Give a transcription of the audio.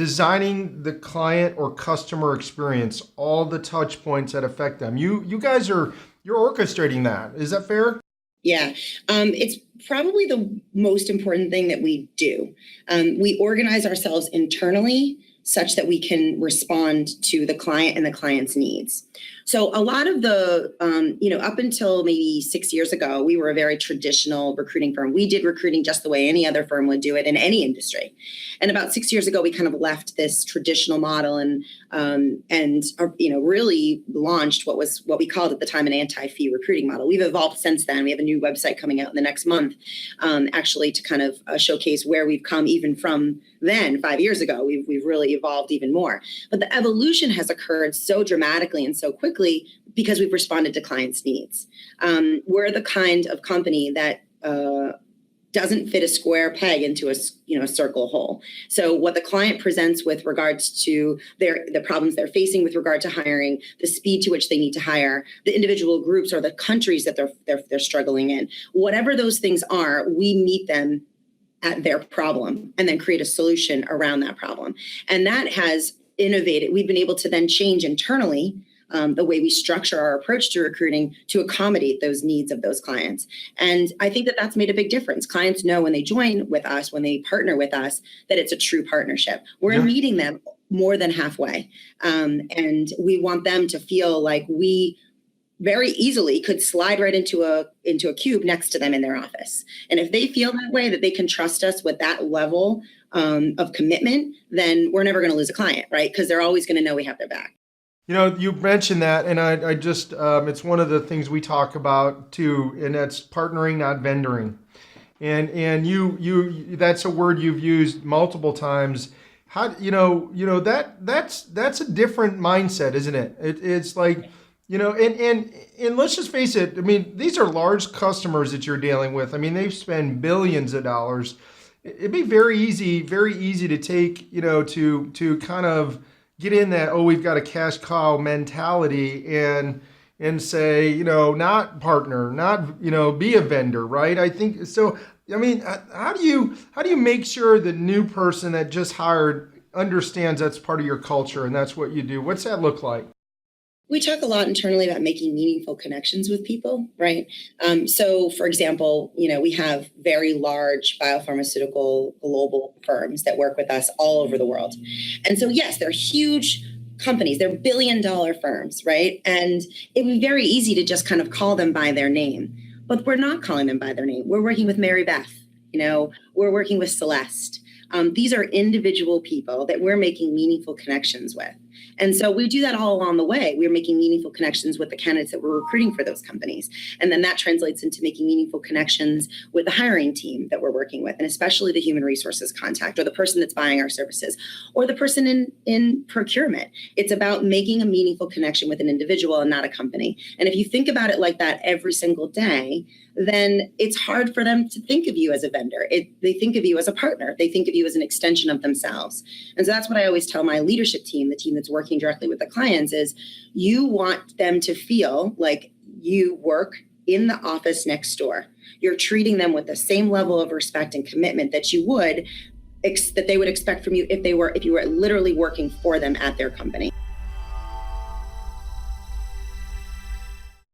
designing the client or customer experience, all the touch points that affect them. You guys you're orchestrating that. Is that fair? Yeah, it's probably the most important thing that we do. We organize ourselves internally such that we can respond to the client and the client's needs. So a lot of the, up until maybe 6 years ago, we were a very traditional recruiting firm. We did recruiting just the way any other firm would do it in any industry. And about 6 years ago, we kind of left this traditional model and really launched what we called at the time an anti-fee recruiting model. We've evolved since then. We have a new website coming out in the next month, actually to kind of showcase where we've come even from then 5 years ago. We've really evolved even more. But the evolution has occurred so dramatically and so quickly because we've responded to clients' needs. We're the kind of company that doesn't fit a square peg into a circle hole. So what the client presents with regards to the problems they're facing with regard to hiring, the speed to which they need to hire, the individual groups or the countries that they're struggling in, whatever those things are, we meet them at their problem and then create a solution around that problem. And that has innovated. We've been able to then change internally the way we structure our approach to recruiting to accommodate those needs of those clients. And I think that that's made a big difference. Clients know when they join with us, when they partner with us, that it's a true partnership. We're meeting them more than halfway. And we want them to feel like we very easily could slide right into a cube next to them in their office. And if they feel that way, that they can trust us with that level of commitment, then we're never going to lose a client, right? Because they're always going to know we have their back. You mentioned that, and I just, it's one of the things we talk about too, and that's partnering, not vendoring. And you that's a word you've used multiple times. How, that's a different mindset, isn't it? It's like, and let's just face it. I mean, these are large customers that you're dealing with. I mean, they spend billions of dollars. It'd be very easy to take, to kind of get in that, we've got a cash cow mentality and say, not partner, not, be a vendor, right? I think so. I mean, how do you make sure the new person that just hired understands that's part of your culture and that's what you do? What's that look like? We talk a lot internally about making meaningful connections with people, right? So, for example, we have very large biopharmaceutical global firms that work with us all over the world. And so, yes, they're huge companies. They're billion-dollar firms, right? And it would be very easy to just kind of call them by their name. But we're not calling them by their name. We're working with Mary Beth. We're working with Celeste. These are individual people that we're making meaningful connections with. And so we do that all along the way. We're making meaningful connections with the candidates that we're recruiting for those companies. And then that translates into making meaningful connections with the hiring team that we're working with, and especially the human resources contact or the person that's buying our services or the person in procurement. It's about making a meaningful connection with an individual and not a company. And if you think about it like that every single day, then it's hard for them to think of you as a vendor. They think of you as a partner. They think of you as an extension of themselves. And so that's what I always tell my leadership team, the team that's working directly with the clients, is you want them to feel like you work in the office next door. You're treating them with the same level of respect and commitment that you would that they would expect from you if you were literally working for them at their company.